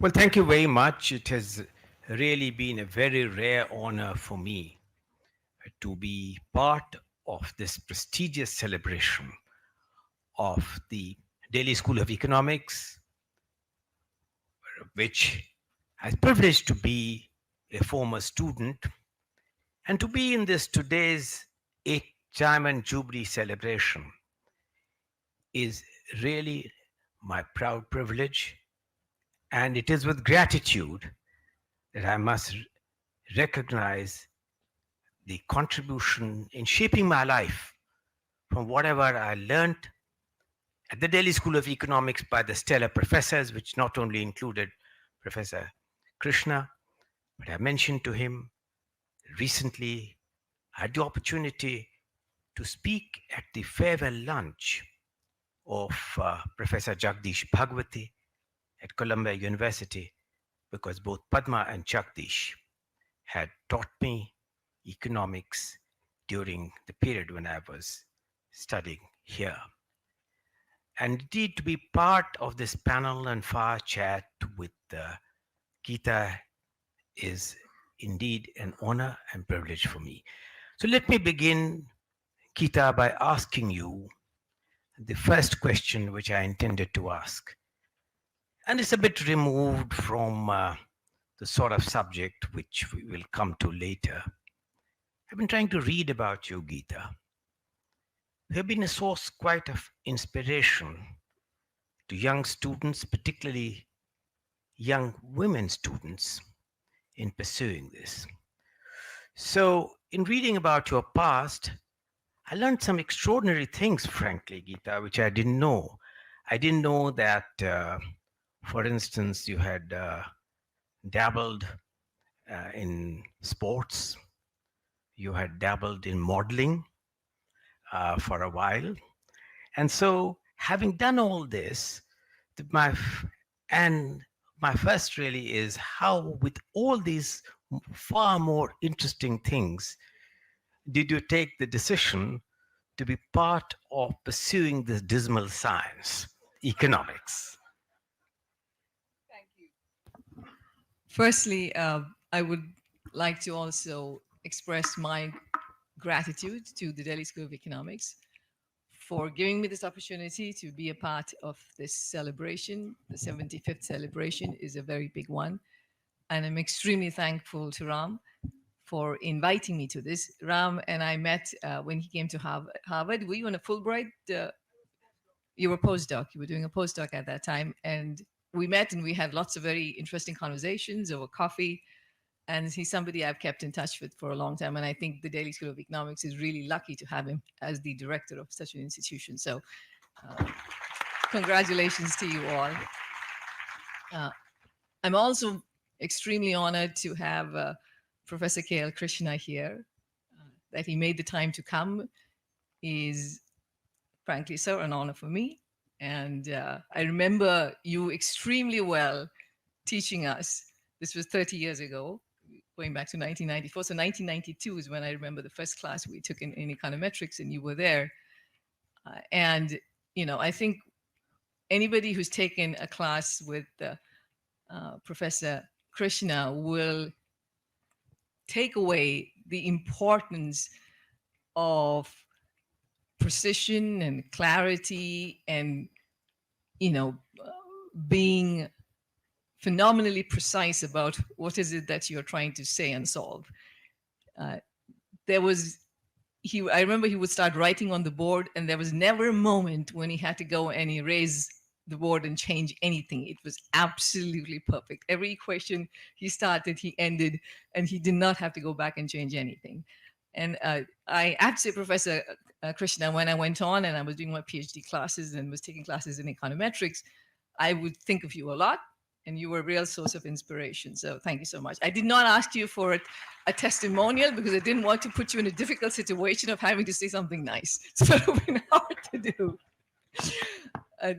Well, thank you very much. It has really been a very rare honor for me to be part of this prestigious celebration of the Delhi School of Economics, which has privileged to be a former student and to be in this today's 8th Diamond Jubilee celebration is really my proud privilege. And it is with gratitude that I must recognize the contribution in shaping my life from whatever I learned at the Delhi School of Economics by the stellar professors, which not only included Professor Krishna, but I mentioned to him recently, I had the opportunity to speak at the farewell lunch of Professor Jagdish Bhagwati at Columbia University because both Padma and Jagdish had taught me economics during the period when I was studying here. And indeed, to be part of this panel and far chat with Gita is indeed an honor and privilege for me. So let me begin, Gita, by asking you the first question which I intended to ask. And it's a bit removed from the sort of subject which we will come to later. I've been trying to read about you, Gita. You have been a source quite of inspiration to young students, particularly young women students, in pursuing this. So, in reading about your past, I learned some extraordinary things, frankly, Gita, which I didn't know. I didn't know that, for instance, you had dabbled in sports, you had dabbled in modeling for a while. And so, having done all this, my and my first really is how, with all these far more interesting things, did you take the decision to be part of pursuing this dismal science, economics? Thank you. Firstly, I would like to also express my gratitude to the Delhi School of Economics for giving me this opportunity to be a part of this celebration. The 75th celebration is a very big one. And I'm extremely thankful to Ram for inviting me to this. Ram and I met when he came to Harvard. Were you on a Fulbright? You were a postdoc. You were doing a postdoc at that time. And we met and we had lots of very interesting conversations over coffee. And he's somebody I've kept in touch with for a long time. And I think the Delhi School of Economics is really lucky to have him as the director of such an institution. So, uh, congratulations to you all. Uh, I'm also extremely honored to have Professor K.L. Krishna here. That he made the time to come is frankly so an honor for me. And I remember you extremely well teaching us. This was 30 years ago, going back to 1994. So 1992 is when I remember the first class we took in econometrics, and you were there. And I think anybody who's taken a class with Professor Krishna will take away the importance of precision and clarity and you know being phenomenally precise about what is it that you're trying to say and solve. uh, there was I remember he would start writing on the board, and there was never a moment when he had to go and erase the board and change anything. It was absolutely perfect. Every equation he started, he ended, and he did not have to go back and change anything. And I have to say, Professor Krishna, when I went on and I was doing my PhD classes and was taking classes in econometrics, I would think of you a lot, and you were a real source of inspiration. So thank you so much. I did not ask you for a testimonial because I didn't want to put you in a difficult situation of having to say something nice. So it would have been hard to do. Uh,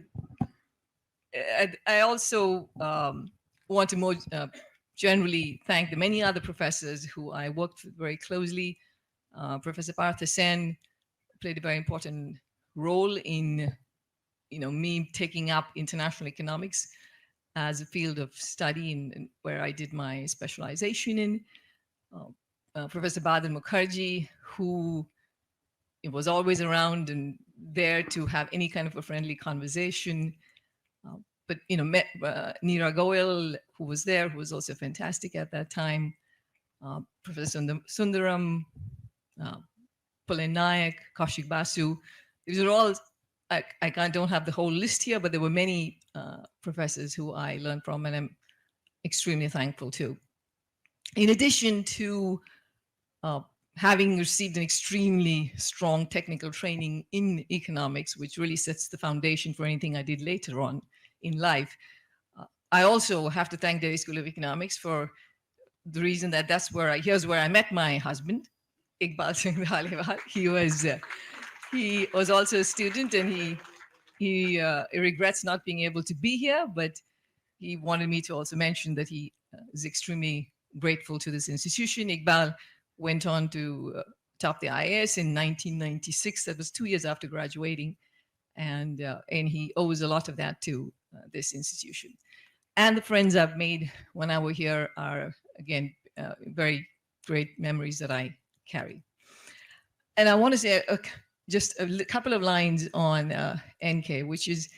I also want to more generally thank the many other professors who I worked with very closely. Professor Partha Sen played a very important role in me taking up international economics. as a field of study where I did my specialization in. Uh, Professor Badan Mukherjee, who was always around and there to have any kind of a friendly conversation. But met Neera Goyal, who was there, who was also fantastic at that time. Professor Sundaram, uh, Pulin Nayak, Kaushik Basu. These are all, don't have the whole list here, but there were many professors who I learned from, and I'm extremely thankful to. In addition to uh, having received an extremely strong technical training in economics, which really sets the foundation for anything I did later on in life, I also have to thank Delhi School of Economics for the reason that here's where I met my husband, Iqbal Singh Dhaliwal. He was also a student, and he regrets not being able to be here, but he wanted me to also mention that he is extremely grateful to this institution. Iqbal went on to top the IAS in 1996. That was 2 years after graduating, and he owes a lot of that to this institution. And the friends I've made when I was here are, again, very great memories that I carry. And I want to say just a couple of lines on NK, which is,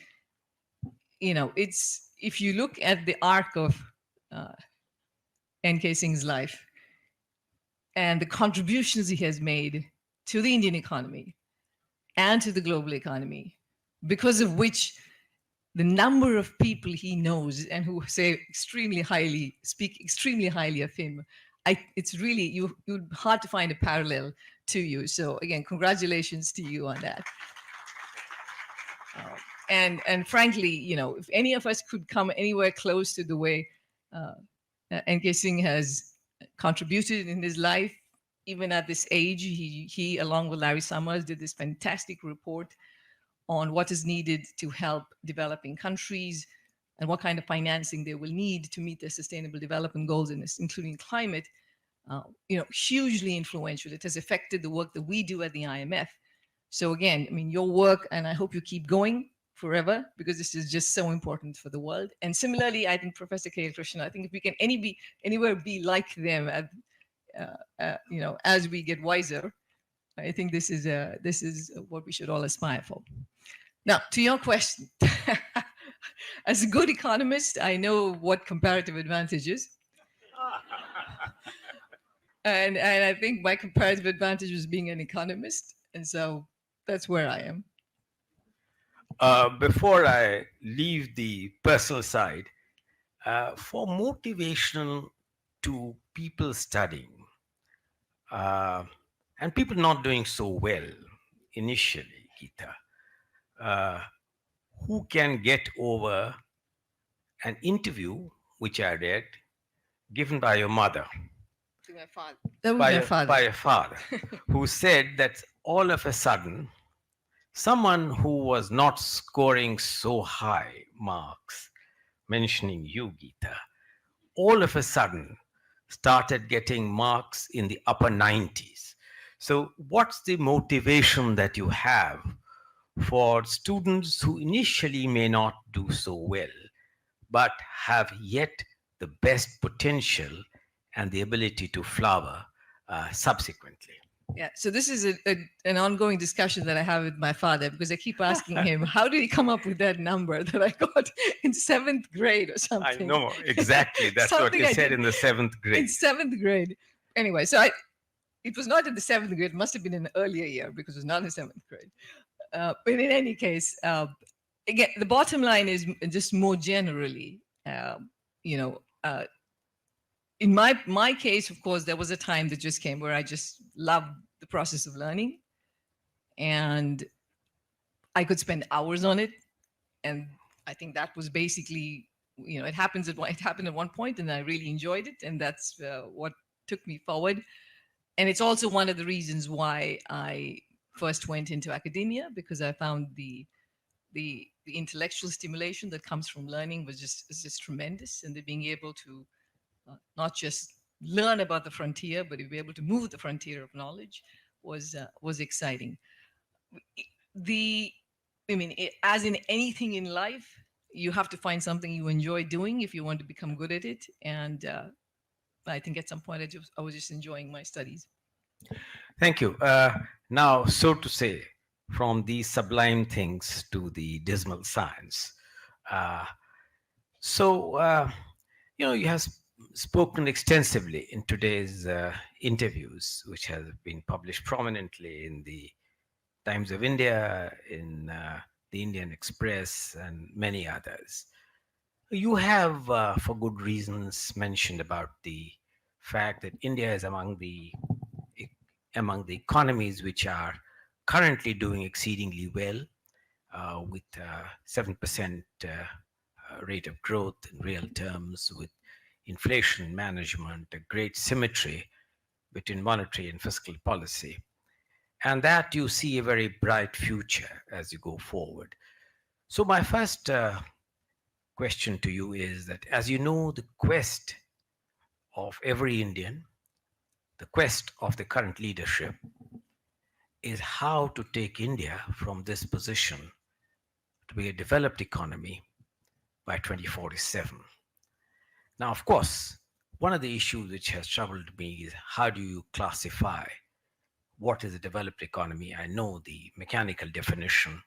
it's, if you look at the arc of uh, NK Singh's life and the contributions he has made to the Indian economy and to the global economy, because of which the number of people he knows and who speak extremely highly of him, it's really, you'd hard to find a parallel to you. So again, congratulations to you on that. And frankly, if any of us could come anywhere close to the way NK Singh has contributed in his life, even at this age, he along with Larry Summers did this fantastic report on what is needed to help developing countries and what kind of financing they will need to meet their sustainable development goals, in this, including climate. Hugely influential. It has affected the work that we do at the IMF. So again, your work, and I hope you keep going forever, because this is just so important for the world. And similarly, I think Professor K. Krishna, I think if we can anywhere be like them, as we get wiser, I think this is what we should all aspire for. Now, to your question, as a good economist, I know what comparative advantage is. And I think my comparative advantage was being an economist. And so that's where I am. Before I leave the personal side, for motivational to people studying and people not doing so well initially, Gita, uh, who can get over an interview which I read given by your mother, To my father. That was my father. by your father, who said that all of a sudden, someone who was not scoring so high marks, mentioning you, Gita, all of a sudden started getting marks in the upper 90s. So, what's the motivation that you have for students who initially may not do so well, but have yet the best potential and the ability to flower subsequently? Yeah, so this is an ongoing discussion that I have with my father, because I keep asking him, how did he come up with that number that I got in 7th grade or something? I know, exactly. That's what you said in the 7th grade. In 7th grade. Anyway, so it was not in the 7th grade. It must have been an earlier year, because it was not in 7th grade. But in any case, again, the bottom line is just more generally, in my case, of course, there was a time that just came where I just loved the process of learning, and I could spend hours on it. And I think that was basically, it happened at one point, and I really enjoyed it, and that's what took me forward. And it's also one of the reasons why I first went into academia, because I found the intellectual stimulation that comes from learning is just tremendous, and being able to not just learn about the frontier, but to be able to move the frontier of knowledge was exciting. As in anything in life, you have to find something you enjoy doing if you want to become good at it. And I think at some point I was just enjoying my studies. Thank you. Now, so to say, from these sublime things to the dismal science. Uh, so, you have spoken extensively in today's interviews, which has been published prominently in the Times of India, in the Indian Express, and many others. You have, for good reasons, mentioned about the fact that India is e- among the economies which are currently doing exceedingly well, with 7% rate of growth in real terms, with inflation management, a great symmetry between monetary and fiscal policy, and that you see a very bright future as you go forward. So, my first question to you is that, as you know, the quest of every Indian, the quest of the current leadership, is how to take India from this position to be a developed economy by 2047. Now, of course, one of the issues which has troubled me is how do you classify what is a developed economy? I know the mechanical definition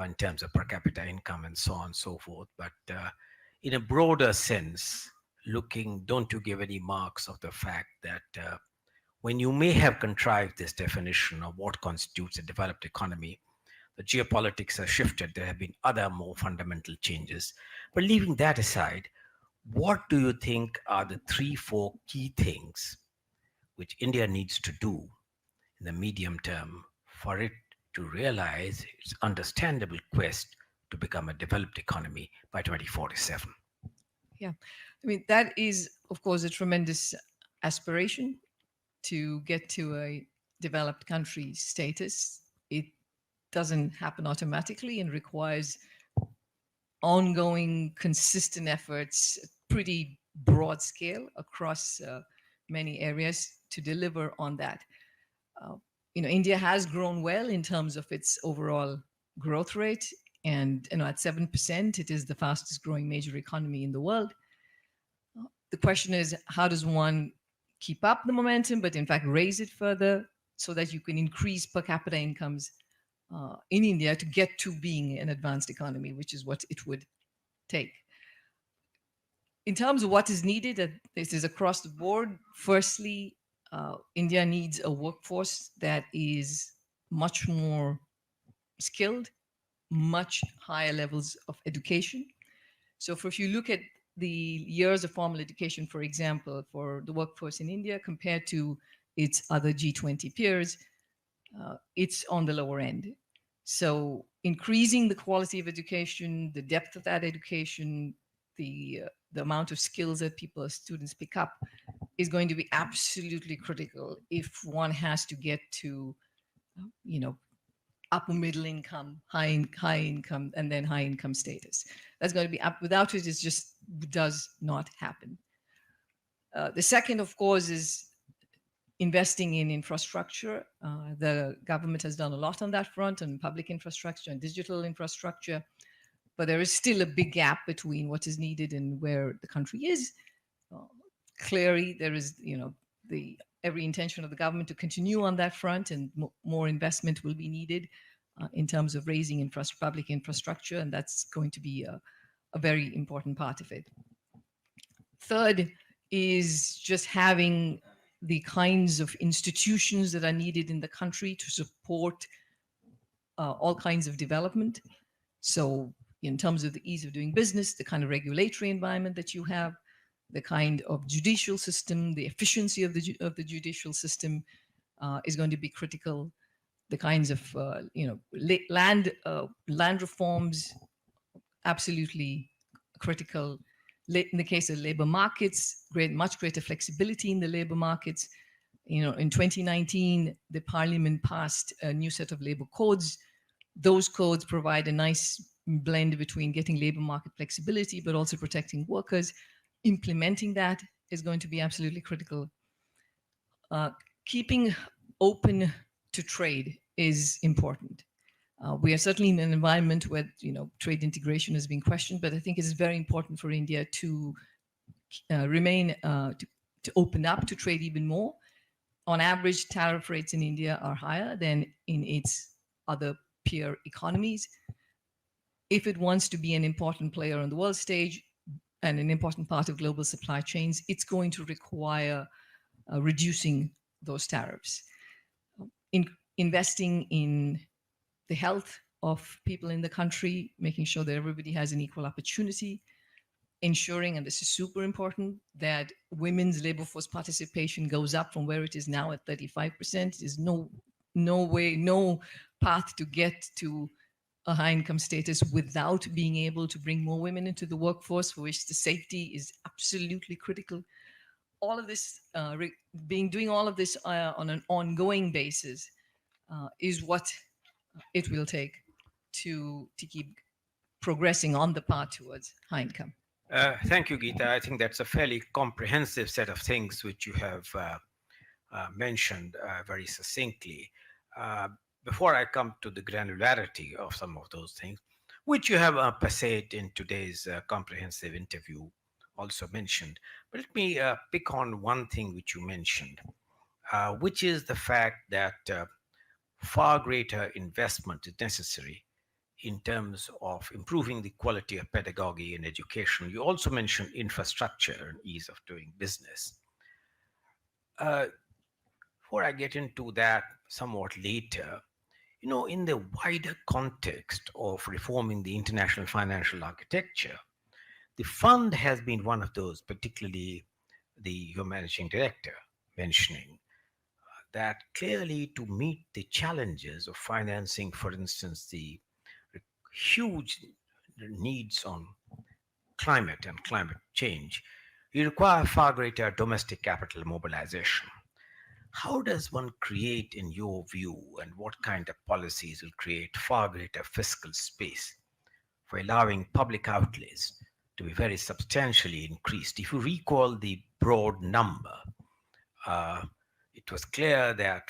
in terms of per capita income and so on and so forth, but in a broader sense, looking, don't you give any marks of the fact that when you may have contrived this definition of what constitutes a developed economy, the geopolitics have shifted. There have been other more fundamental changes. But leaving that aside, what do you think are the three, four key things which India needs to do in the medium term for it to realize its understandable quest to become a developed economy by 2047? Yeah. I mean, that is, of course, a tremendous aspiration to get to a developed country status. It doesn't happen automatically and requires ongoing, consistent efforts, pretty broad scale across many areas to deliver on that. Uh, India has grown well in terms of its overall growth rate, and at 7%, it is the fastest growing major economy in the world. The question is, how does one keep up the momentum, but in fact raise it further so that you can increase per capita incomes in India to get to being an advanced economy, which is what it would take. In terms of what is needed, this is across the board. Firstly, India needs a workforce that is much more skilled, much higher levels of education. So, if you look at the years of formal education, for example, for the workforce in India compared to its other G20 peers, it's on the lower end. So, increasing the quality of education, the depth of that education, the amount of skills that students pick up is going to be absolutely critical if one has to get to, you know, upper middle income, high income, and then high income status. That's going to be up. Without it, it just does not happen. The second, of course, is investing in infrastructure. The government has done a lot on that front, and public infrastructure and digital infrastructure, but there is still a big gap between what is needed and where the country is. Uh, Clearly, there is, the every intention of the government to continue on that front, and more investment will be needed in terms of raising public infrastructure, and that's going to be a very important part of it. Third is just having the kinds of institutions that are needed in the country to support all kinds of development. So, in terms of the ease of doing business, the kind of regulatory environment that you have, the kind of judicial system, the efficiency of the judicial system is going to be critical. The kinds of land reforms, absolutely critical. In the case of labor markets, much greater flexibility in the labor markets. In 2019, the parliament passed a new set of labor codes. Those codes provide a nice blend between getting labor market flexibility, but also protecting workers. Implementing that is going to be absolutely critical. Keeping open to trade is important. We are certainly in an environment where trade integration is being questioned, but I think it's very important for India to remain to open up to trade even more. On average, tariff rates in India are higher than in its other peer economies. If it wants to be an important player on the world stage and an important part of global supply chains, it's going to require reducing those tariffs. Investing in the health of people in the country, making sure that everybody has an equal opportunity, ensuring, and this is super important, that women's labor force participation goes up from where it is now at 35%. There's no way, no path to get to a high income status without being able to bring more women into the workforce, for which the safety is absolutely critical. All of this, doing all of this on an ongoing basis is what it will take to keep progressing on the path towards high income. Thank you, Gita. I think that's a fairly comprehensive set of things which you have mentioned very succinctly. Uh, Before I come to the granularity of some of those things, which you have passed in today's comprehensive interview, also mentioned, but let me pick on one thing which you mentioned, which is the fact that far greater investment is necessary in terms of improving the quality of pedagogy and education. You also mentioned infrastructure and ease of doing business. Uh, Before I get into that somewhat later, in the wider context of reforming the international financial architecture, the fund has been one of those, particularly your managing director mentioning that clearly to meet the challenges of financing, for instance, the huge needs on climate and climate change, you require far greater domestic capital mobilization. How does one create, in your view, and what kind of policies will create far greater fiscal space for allowing public outlays to be very substantially increased? If you recall the broad number, uh, it was clear that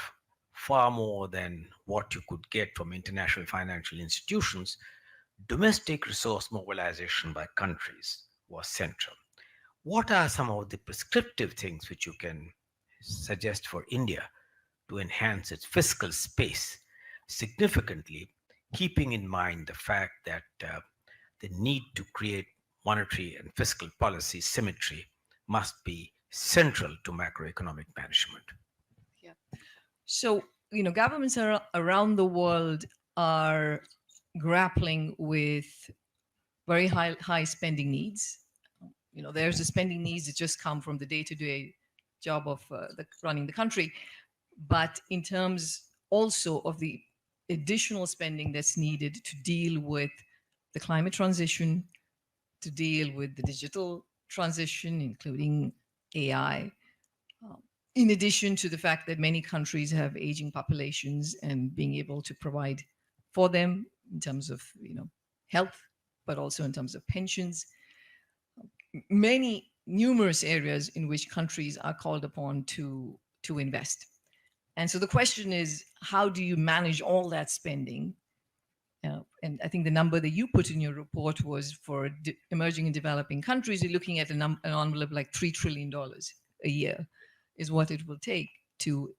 far more than what you could get from international financial institutions, domestic resource mobilization by countries was central. What are some of the prescriptive things which you can suggest for India to enhance its fiscal space significantly, keeping in mind the fact that the need to create monetary and fiscal policy symmetry must be central to macroeconomic management? Yeah. So, governments around the world are grappling with very high spending needs. There's the spending needs that just come from the day-to-day job of running the country, but in terms also of the additional spending that's needed to deal with the climate transition, to deal with the digital transition, including AI, um, in addition to the fact that many countries have aging populations and being able to provide for them in terms of health, but also in terms of pensions. Many numerous areas in which countries are called upon to invest. And so the question is, how do you manage all that spending? And I think the number that you put in your report was for emerging and developing countries, you're looking at an envelope like $3 trillion a year is what it will take to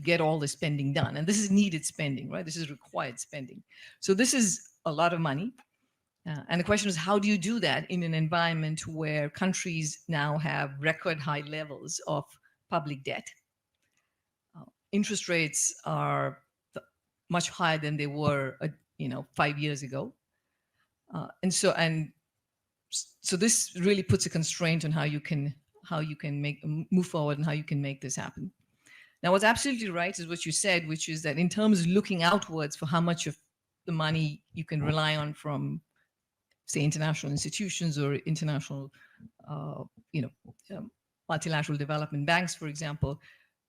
get all the spending done. And this is needed spending, right? This is required spending. So this is a lot of money. And the question is, how do you do that in an environment where countries now have record high levels of public debt? Interest rates are much higher than they were, 5 years ago. And so this really puts a constraint on how you can move forward and how you can make this happen. Now, what's absolutely right is what you said, which is that in terms of looking outwards for how much of the money you can rely on from, say, international institutions or international, uh, you know, multilateral development banks, for example,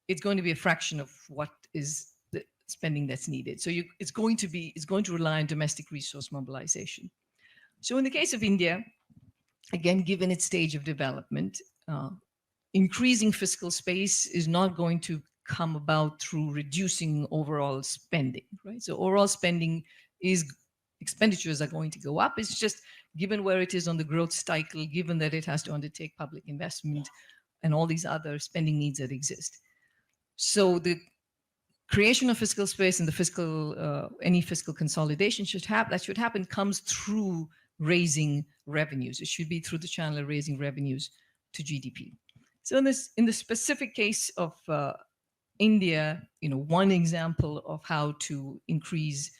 it's going to be a fraction of what is the spending that's needed. So it's going to rely on domestic resource mobilization. So in the case of India, again, given its stage of development, increasing fiscal space is not going to come about through reducing overall spending, right? So overall spending is expenditures are going to go up. It's just given where it is on the growth cycle, given that it has to undertake public investment and all these other spending needs that exist. So the creation of fiscal space and the fiscal any fiscal consolidation should happen comes through raising revenues. It should be through the channel of raising revenues to GDP. So in the specific case of India, one example of how to increase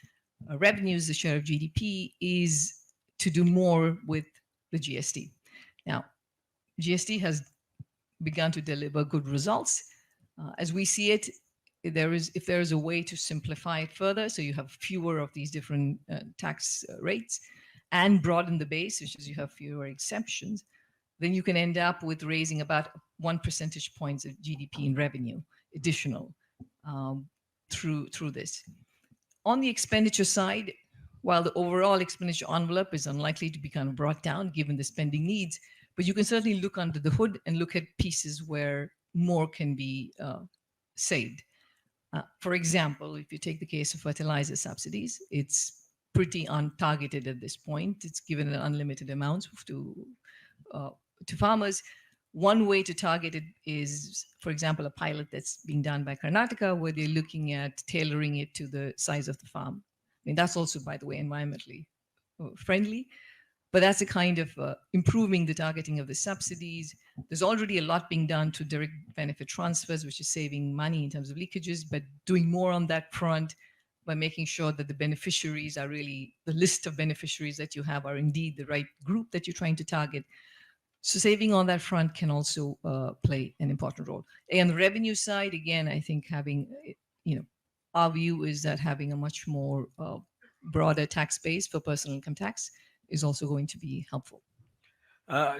revenues, the share of GDP, is to do more with the GST. Now, GST has begun to deliver good results. As we see it, if there is a way to simplify it further, so you have fewer of these different tax rates, and broaden the base, which is you have fewer exemptions, then you can end up with raising about 1 percentage points of GDP in revenue additional through this. On the expenditure side, while the overall expenditure envelope is unlikely to be kind of brought down given the spending needs, but you can certainly look under the hood and look at pieces where more can be saved. For example, if you take the case of fertilizer subsidies, it's pretty untargeted at this point. It's given an unlimited amount to farmers. One way to target it is, for example, a pilot that's being done by Karnataka, where they're looking at tailoring it to the size of the farm. I mean, that's also, by the way, environmentally friendly, but that's a kind of improving the targeting of the subsidies. There's already a lot being done to direct benefit transfers, which is saving money in terms of leakages, but doing more on that front by making sure that the beneficiaries are really, the list of beneficiaries that you have are indeed the right group that you're trying to target. So saving on that front can also play an important role. And on the revenue side, again, I think having, our view is that having a much more broader tax base for personal income tax is also going to be helpful.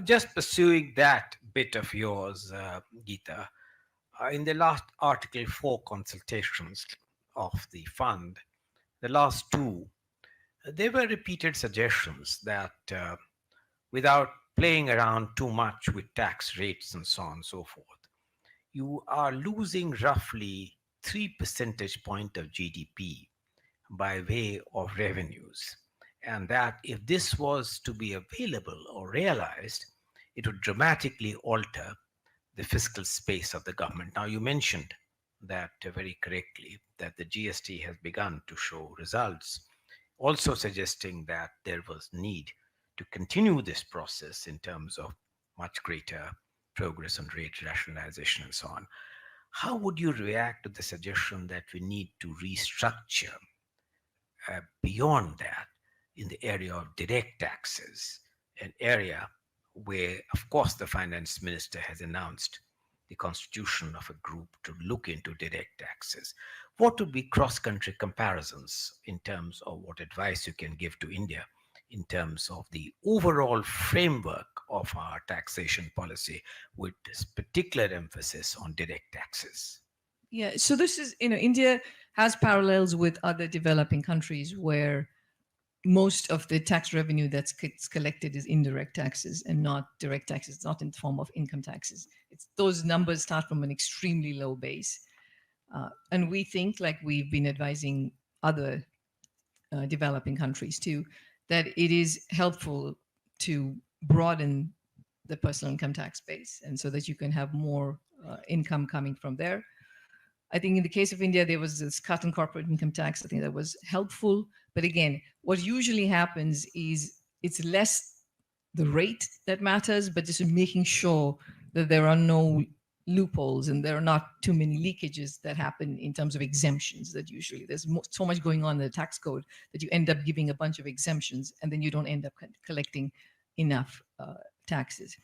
Just pursuing that bit of yours, Gita, in the last Article 4 consultations of the fund, the last two, there were repeated suggestions that without playing around too much with tax rates and so on and so forth, you are losing roughly 3 percentage point of GDP by way of revenues. And that if this was to be available or realized, it would dramatically alter the fiscal space of the government. Now, you mentioned that very correctly, that the GST has begun to show results, also suggesting that there was need to continue this process in terms of much greater progress on rate rationalization and so on. How would you react to the suggestion that we need to restructure beyond that in the area of direct taxes, an area where, of course, the finance minister has announced the constitution of a group to look into direct taxes? What would be cross-country comparisons in terms of what advice you can give to India in terms of the overall framework of our taxation policy with this particular emphasis on direct taxes? Yeah, so this is, India has parallels with other developing countries where most of the tax revenue that's collected is indirect taxes and not direct taxes, not in the form of income taxes. Those numbers start from an extremely low base. And we think, like we've been advising other developing countries too, that it is helpful to broaden the personal income tax base, and so that you can have more income coming from there. I think in the case of India, there was this cut in corporate income tax. I think that was helpful. But again, what usually happens is it's less the rate that matters, but just making sure that there are no loopholes and there are not too many leakages that happen in terms of exemptions. That usually there's so much going on in the tax code that you end up giving a bunch of exemptions and then you don't end up collecting enough taxes.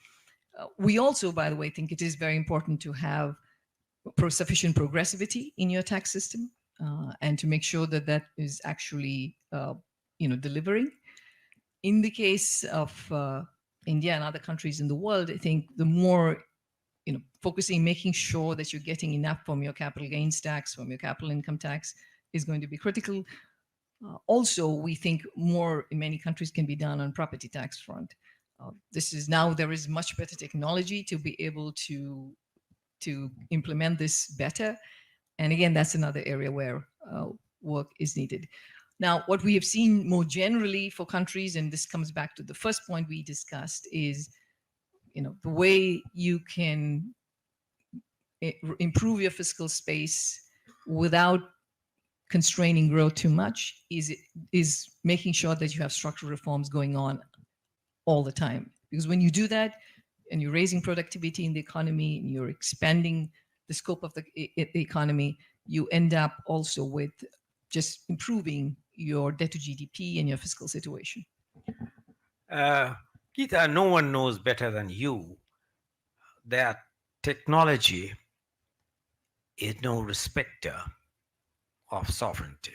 We also, by the way, think it is very important to have sufficient progressivity in your tax system and to make sure that that is actually delivering. In the case of India and other countries in the world, I think the more focusing, making sure that you're getting enough from your capital gains tax, from your capital income tax is going to be critical. Also, we think more in many countries can be done on property tax front. There is much better technology to be able to implement this better. And again, that's another area where work is needed. Now, what we have seen more generally for countries, and this comes back to the first point we discussed, is the way you can improve your fiscal space without constraining growth too much is making sure that you have structural reforms going on all the time. Because when you do that and you're raising productivity in the economy and you're expanding the scope of the economy, you end up also with just improving your debt to GDP and your fiscal situation. Uh, Gita, no one knows better than you that technology is no respecter of sovereignty,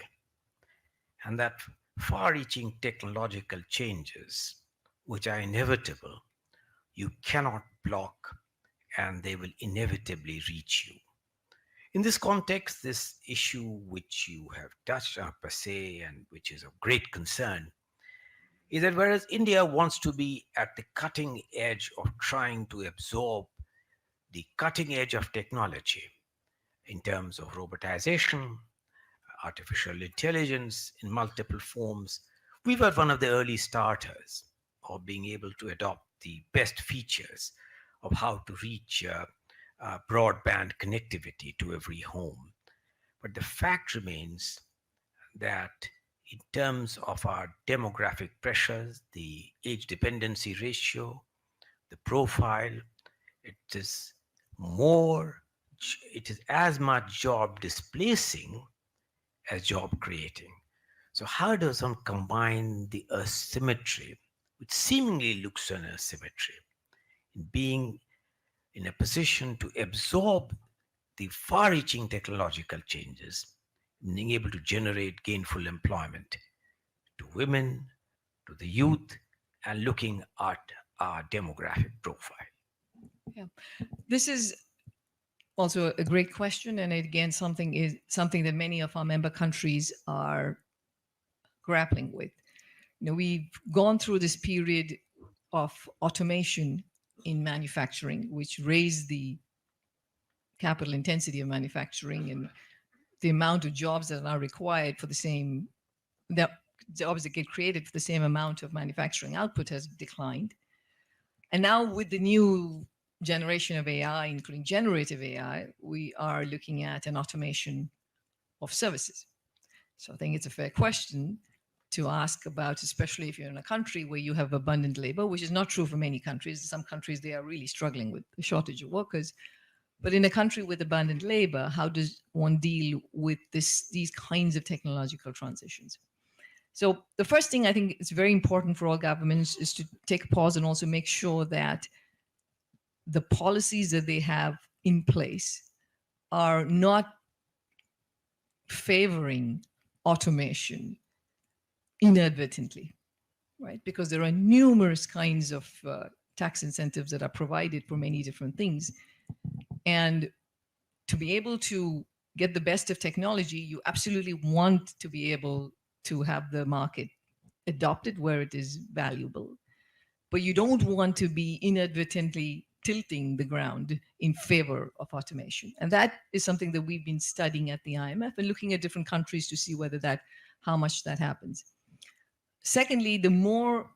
and that far reaching technological changes, which are inevitable, you cannot block and they will inevitably reach you. In this context, this issue which you have touched on per se and which is of great concern is that whereas India wants to be at the cutting edge of trying to absorb the cutting edge of technology in terms of robotization, artificial intelligence in multiple forms, we were one of the early starters of being able to adopt the best features of how to reach broadband connectivity to every home. But the fact remains that in terms of our demographic pressures, the age dependency ratio, the profile, it is more, it is as much job displacing as job creating. So, how does one combine the asymmetry, which seemingly looks an asymmetry, in being in a position to absorb the far reaching technological changes, being able to generate gainful employment to women, to the youth, and looking at our demographic profile? Yeah. This is also a great question, and again, something that many of our member countries are grappling with. We've gone through this period of automation in manufacturing, which raised the capital intensity of manufacturing and the amount of jobs that are required for the same the jobs that get created for the same amount of manufacturing output has declined. And now with the new generation of AI, including generative AI, we are looking at an automation of services. So I think it's a fair question to ask about, especially if you're in a country where you have abundant labor, which is not true for many countries. Some countries, they are really struggling with the shortage of workers. But in a country with abundant labor, how does one deal with these kinds of technological transitions? So the first thing I think is very important for all governments is to take a pause and also make sure that the policies that they have in place are not favoring automation inadvertently, right? Because there are numerous kinds of tax incentives that are provided for many different things. And to be able to get the best of technology, you absolutely want to be able to have the market adopted where it is valuable. But you don't want to be inadvertently tilting the ground in favor of automation. And that is something that we've been studying at the IMF and looking at different countries to see how much that happens. Secondly, the more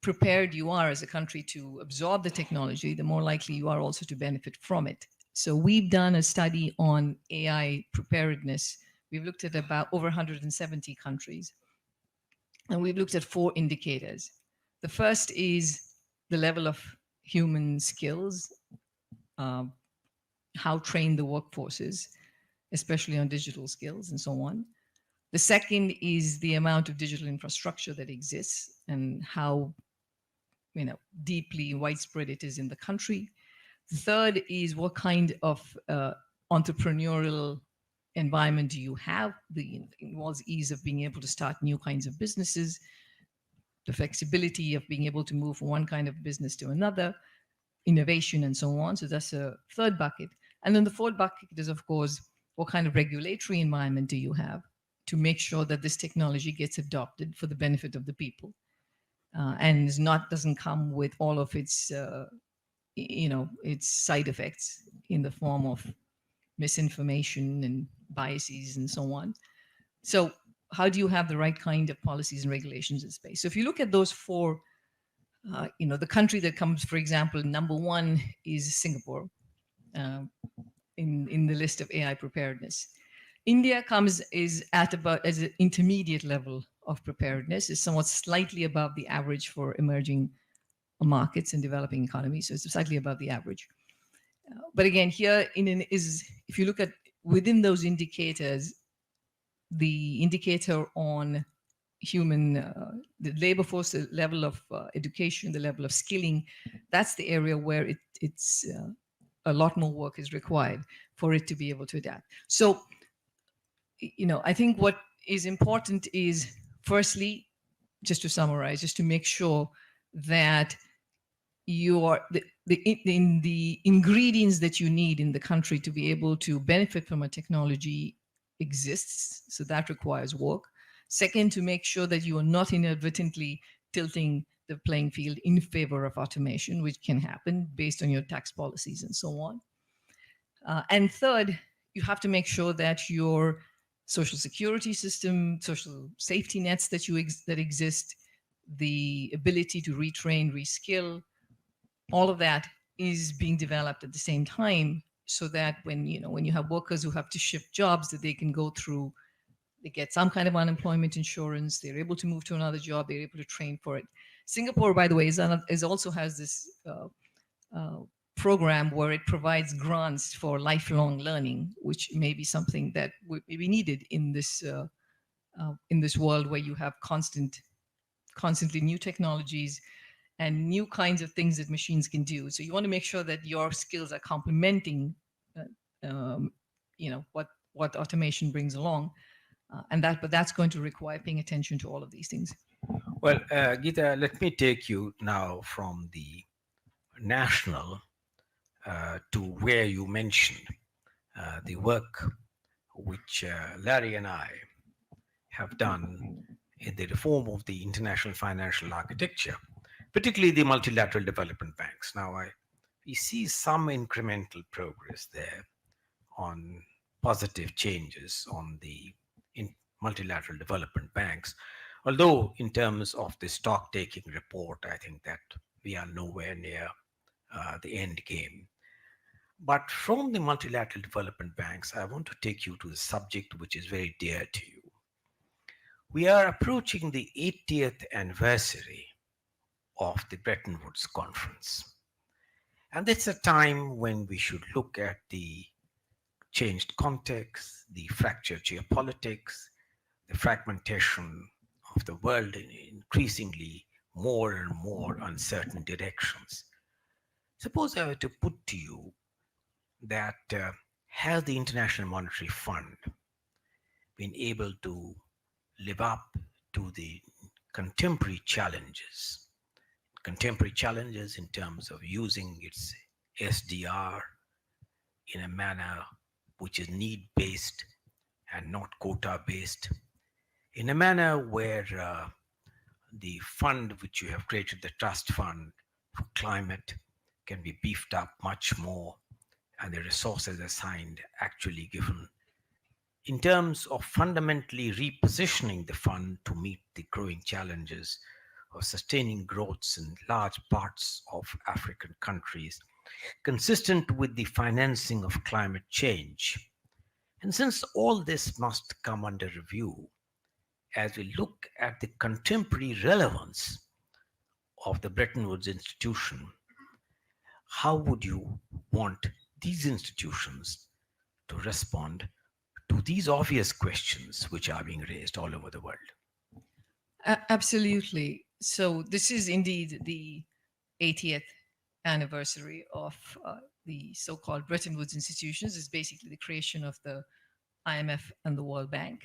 prepared you are as a country to absorb the technology, the more likely you are also to benefit from it. So we've done a study on AI preparedness. We've looked at about over 170 countries. And we've looked at 4 indicators. The first is the level of human skills, how trained the workforce is, especially on digital skills and so on. The second is the amount of digital infrastructure that exists and how deeply widespread it is in the country. The third is what kind of entrepreneurial environment do you have? Involves ease of being able to start new kinds of businesses, the flexibility of being able to move from one kind of business to another, innovation, and so on. So that's a third bucket. And then the fourth bucket is, of course, what kind of regulatory environment do you have to make sure that this technology gets adopted for the benefit of the people, and doesn't come with all of its its side effects in the form of misinformation and biases and so on. So how do you have the right kind of policies and regulations in space? So if you look at those four, the country that comes, for example, number one is Singapore, uh, in the list of AI preparedness. India comes is at about as an intermediate level of preparedness, is somewhat slightly above the average for emerging markets and developing economies. So it's slightly above the average. But again, here is if you look at within those indicators, the indicator on human the labor force, the level of education, the level of skilling, that's the area where it's a lot more work is required for it to be able to adapt. So I think what is important is, firstly, just to summarize, just to make sure that your the ingredients that you need in the country to be able to benefit from a technology exists. So that requires work. Second, to make sure that you are not inadvertently tilting the playing field in favor of automation, which can happen based on your tax policies and so on. And third, you have to make sure that your social security system, social safety nets that exist, the ability to retrain, reskill, all of that is being developed at the same time, so that when you have workers who have to shift jobs, that they can go through, they get some kind of unemployment insurance, they're able to move to another job, they're able to train for it. Singapore, by the way, is also has this uh, program where it provides grants for lifelong learning, which may be something that may be needed in this world where you have constantly new technologies and new kinds of things that machines can do. So you want to make sure that your skills are complementing, what automation brings along, but that's going to require paying attention to all of these things. Well, Gita, let me take you now from the national to where you mentioned the work which Larry and I have done in the reform of the international financial architecture, particularly the multilateral development banks. Now, we see some incremental progress there on positive changes on the multilateral development banks. Although, in terms of the stock taking report, I think that we are nowhere near the end game. But from the multilateral development banks, I want to take you to the subject which is very dear to you. We are approaching the 80th anniversary of the Bretton Woods Conference. And it's a time when we should look at the changed context, the fractured geopolitics, the fragmentation of the world in increasingly more and more uncertain directions. Suppose I were to put to you that has the International Monetary Fund been able to live up to the contemporary challenges? Contemporary challenges in terms of using its SDR in a manner which is need based and not quota based, in a manner where the fund which you have created, the trust fund for climate, can be beefed up much more and the resources assigned actually given in terms of fundamentally repositioning the fund to meet the growing challenges of sustaining growths in large parts of African countries, consistent with the financing of climate change. And since all this must come under review, as we look at the contemporary relevance of the Bretton Woods institution, how would you want these institutions to respond to these obvious questions which are being raised all over the world? Absolutely. So this is indeed the 80th anniversary of the so-called Bretton Woods institutions. It's basically the creation of the IMF and the World Bank.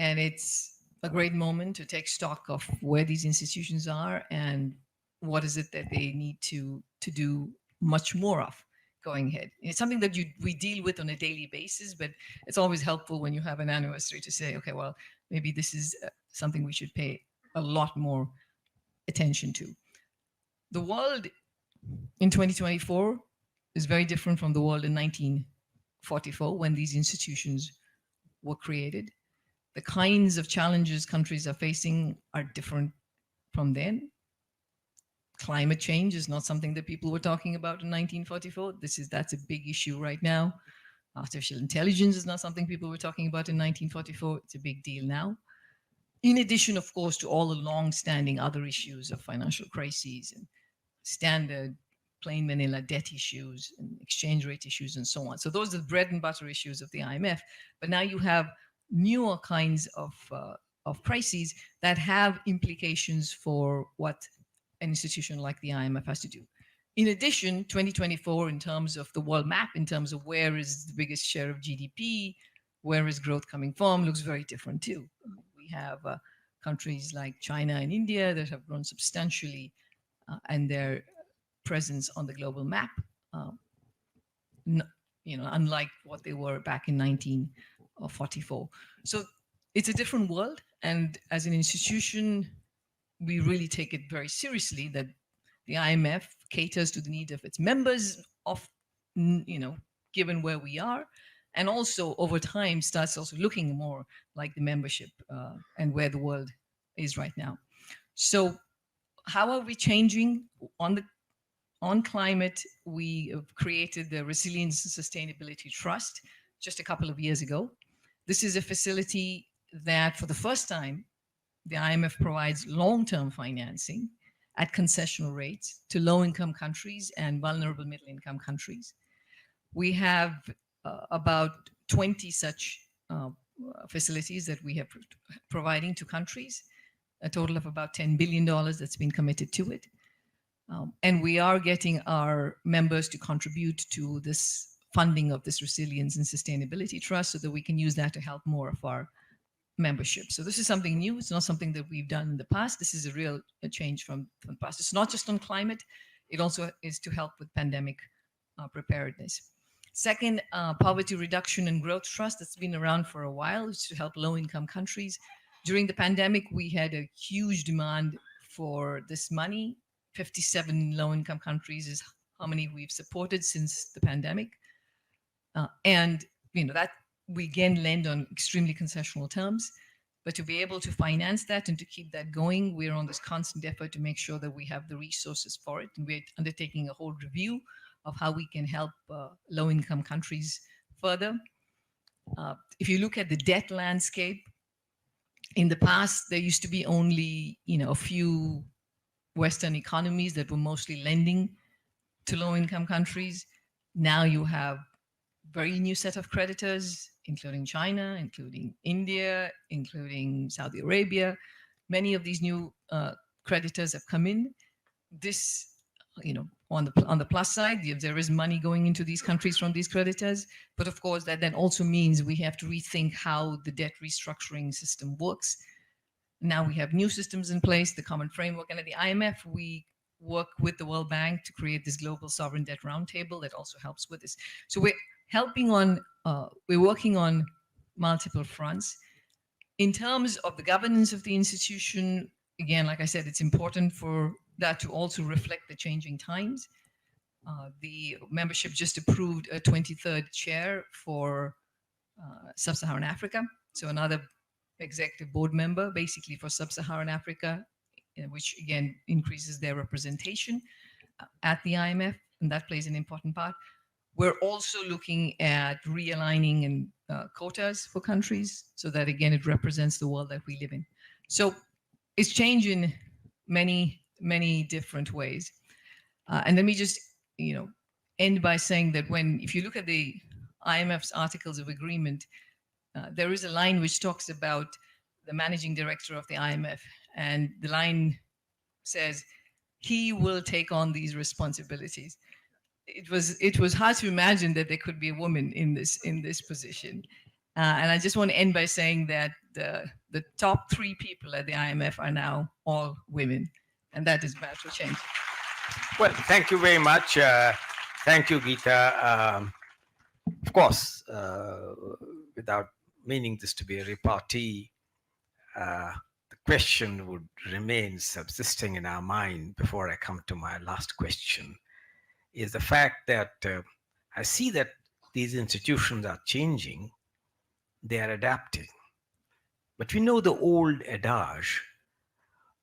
And it's a great moment to take stock of where these institutions are and what is it that they need to do much more of going ahead. It's something that we deal with on a daily basis, but it's always helpful when you have an anniversary to say, okay, well, maybe this is something we should pay a lot more attention to. The world in 2024 is very different from the world in 19 1944 when these institutions were created. The kinds of challenges countries are facing are different from then. Climate change is not something that people were talking about in 1944. That's a big issue right now. Artificial intelligence is not something people were talking about in 1944. It's a big deal now. In addition, of course, to all the long-standing other issues of financial crises and standard plain vanilla debt issues and exchange rate issues and so on. So those are the bread and butter issues of the IMF. But now you have newer kinds of crises that have implications for what an institution like the IMF has to do. In addition, 2024, in terms of the world map, in terms of where is the biggest share of GDP, where is growth coming from, looks very different too. We have countries like China and India that have grown substantially, and their presence on the global map, unlike what they were back in 1944. So it's a different world, and as an institution, we really take it very seriously that the IMF caters to the need of its members, given where we are, and also over time starts also looking more like the membership and where the world is right now. So how are we changing on climate? We have created the Resilience and Sustainability Trust just a couple of years ago. This is a facility that for the first time, the IMF provides long-term financing at concessional rates to low-income countries and vulnerable middle-income countries. We have about 20 such facilities that we have providing to countries, a total of about $10 billion that's been committed to it. And we are getting our members to contribute to this funding of this Resilience and Sustainability Trust so that we can use that to help more of our membership. So this is something new. It's not something that we've done in the past. This is a real change from the past. It's not just on climate. It also is to help with pandemic preparedness. Second, Poverty Reduction and Growth Trust that's been around for a while. It's to help low-income countries. During the pandemic, we had a huge demand for this money. 57 low-income countries is how many we've supported since the pandemic. And that we again lend on extremely concessional terms, but to be able to finance that and to keep that going, we're on this constant effort to make sure that we have the resources for it. And we're undertaking a whole review of how we can help low-income countries further. If you look at the debt landscape, in the past, there used to be only, a few Western economies that were mostly lending to low-income countries. Now you have very new set of creditors, including China, including India, including Saudi Arabia. Many of these new creditors have come in. This, on the plus side, there is money going into these countries from these creditors. But of course, that then also means we have to rethink how the debt restructuring system works. Now we have new systems in place, the common framework. And at the IMF, we work with the World Bank to create this global sovereign debt roundtable that also helps with this. So we're working on multiple fronts. In terms of the governance of the institution, again, like I said, it's important for that to also reflect the changing times. The membership just approved a 23rd chair for Sub-Saharan Africa. So another executive board member, basically for Sub-Saharan Africa, which again increases their representation at the IMF, and that plays an important part. We're also looking at realigning and quotas for countries so that, again, it represents the world that we live in. So it's changing many, many different ways. And let me just, end by saying that if you look at the IMF's Articles of Agreement, there is a line which talks about the managing director of the IMF. And the line says, he will take on these responsibilities. It was hard to imagine that there could be a woman in this position. And I just want to end by saying that the top 3 people at the IMF are now all women. And that is about to change. Well, thank you very much. Thank you, Gita. Of course, without meaning this to be a repartee, the question would remain subsisting in our mind before I come to my last question, is the fact that I see that these institutions are changing, they are adapting. But we know the old adage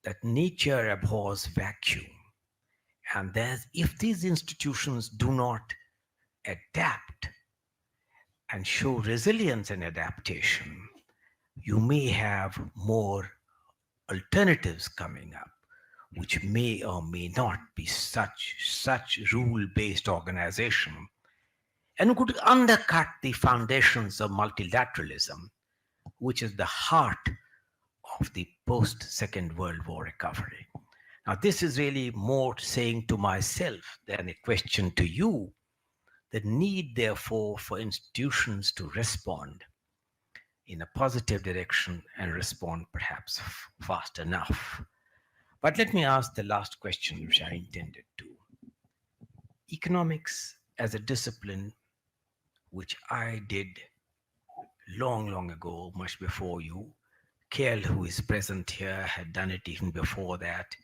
that nature abhors vacuum, and that if these institutions do not adapt and show resilience and adaptation, you may have more alternatives coming up, which may or may not be such rule-based organization, and could undercut the foundations of multilateralism, which is the heart of the post-Second World War recovery. Now, this is really more saying to myself than a question to you. The need, therefore, for institutions to respond in a positive direction and respond perhaps fast enough. But let me ask the last question, which I intended to. Economics as a discipline, which I did long, long ago, much before you. Kale, who is present here, had done it even before that.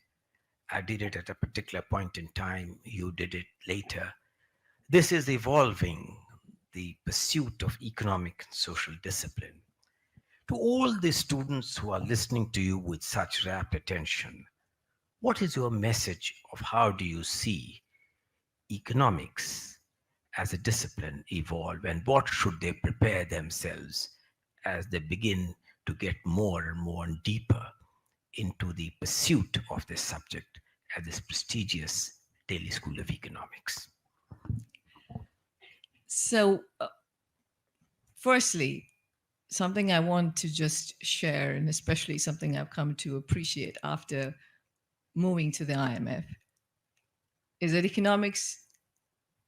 I did it at a particular point in time. You did it later. This is evolving, the pursuit of economic and social discipline. To all the students who are listening to you with such rapt attention, what is your message of how do you see economics as a discipline evolve, and what should they prepare themselves as they begin to get more and more and deeper into the pursuit of this subject at this prestigious Delhi School of Economics? So, firstly, something I want to just share, and especially something I've come to appreciate after moving to the IMF, is that economics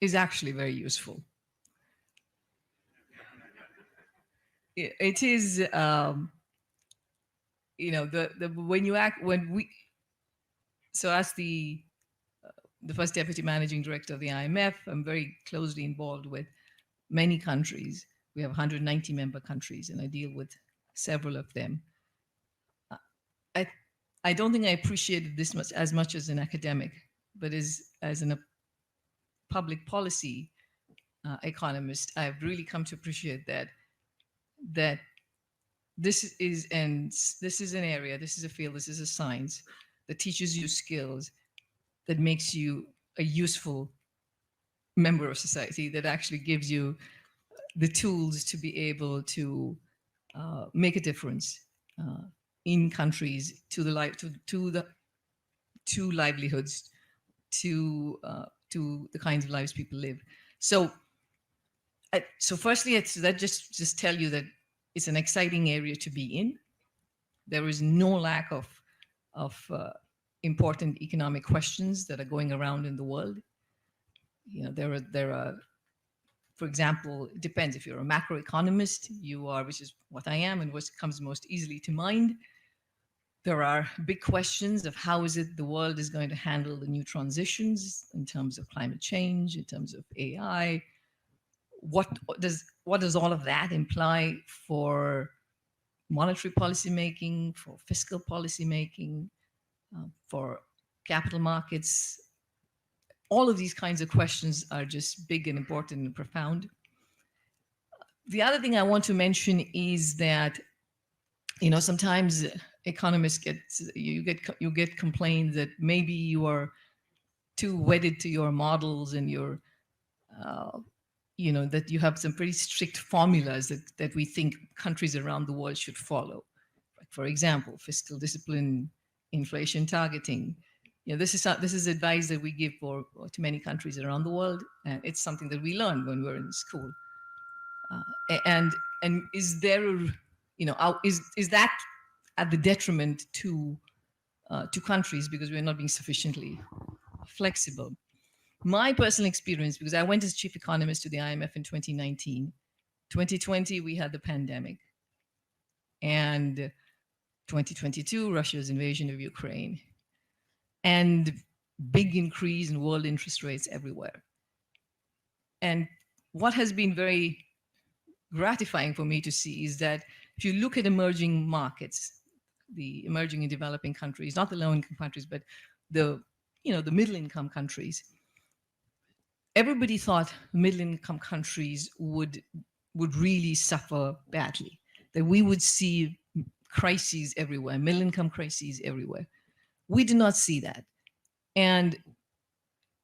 is actually very useful. It is, the when you act when we. So as the first deputy managing director of the IMF, I'm very closely involved with many countries. We have 190 member countries, and I deal with several of them. I I don't think I appreciated this much as an academic, but as a public policy economist, I've really come to appreciate that this is an area, this is a field, this is a science that teaches you skills, that makes you a useful member of society, that actually gives you the tools to be able to make a difference in countries, to the to livelihoods, to the kinds of lives people live. So, firstly, that just tell you that it's an exciting area to be in. There is no lack of important economic questions that are going around in the world. There are, for example, it depends. If you're a macroeconomist, you are, which is what I am, and what comes most easily to mind. There are big questions of how is it the world is going to handle the new transitions in terms of climate change, in terms of AI. What does all of that imply for monetary policy making, for fiscal policy making, for capital markets? All of these kinds of questions are just big and important and profound. The other thing I want to mention is that, sometimes economists get complaints that maybe you are too wedded to your models, and you're that you have some pretty strict formulas that we think countries around the world should follow. Like, for example, fiscal discipline, inflation targeting. This is advice that we give to many countries around the world, and it's something that we learned when we were in school. And is there is that at the detriment to countries because we're not being sufficiently flexible? My personal experience, because I went as chief economist to the IMF in 2019. 2020, we had the pandemic. And 2022, Russia's invasion of Ukraine. And big increase in world interest rates everywhere. And what has been very gratifying for me to see is that if you look at emerging markets, the emerging and developing countries, not the low-income countries, but the middle-income countries, everybody thought middle income countries would really suffer badly, that we would see crises everywhere, middle income crises everywhere. We did not see that. And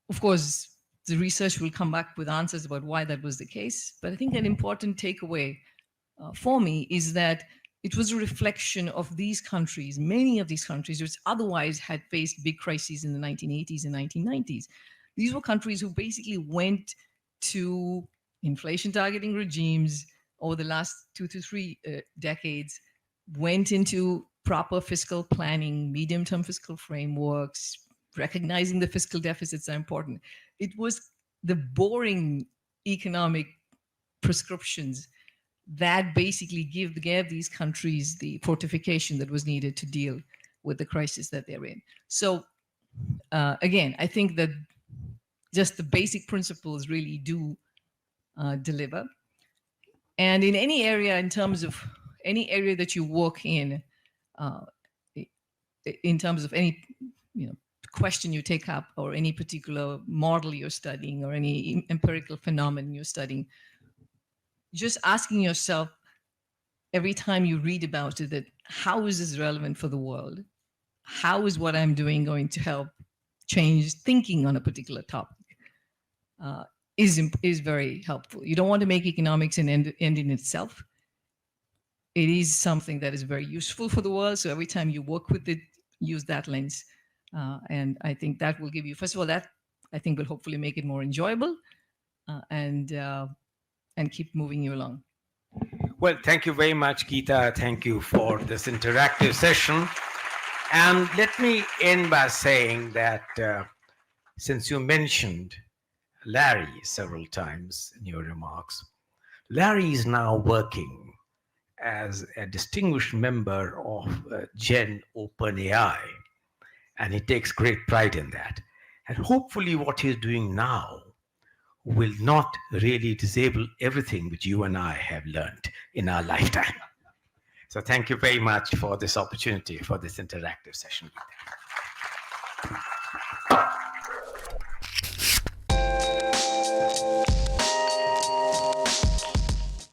of course, the research will come back with answers about why that was the case. But I think an important takeaway for me is that it was a reflection of these countries, many of these countries, which otherwise had faced big crises in the 1980s and 1990s. These were countries who basically went to inflation targeting regimes over the last 2 to 3 decades, went into proper fiscal planning, medium term fiscal frameworks, recognizing the fiscal deficits are important. It was the boring economic prescriptions that basically gave these countries the fortification that was needed to deal with the crisis that they're in. So again, I think that just the basic principles really do deliver. And in any area, in terms of any area that you work uh, in terms of any question you take up, or any particular model you're studying, or any empirical phenomenon you're studying, just asking yourself every time you read about it, that how is this relevant for the world? How is what I'm doing going to help change thinking on a particular topic? Is very helpful. You don't want to make economics an end in itself. It is something that is very useful for the world. So every time you work with it, use that lens. And I think that will give you, first of all, that I think will hopefully make it more enjoyable, and keep moving you along. Well, thank you very much, Gita. Thank you for this interactive session. And let me end by saying that since you mentioned Larry several times in your remarks, Larry is now working as a distinguished member of Gen OpenAI, and he takes great pride in that. And hopefully what he's doing now will not really disable everything which you and I have learned in our lifetime. So thank you very much for this opportunity, for this interactive session.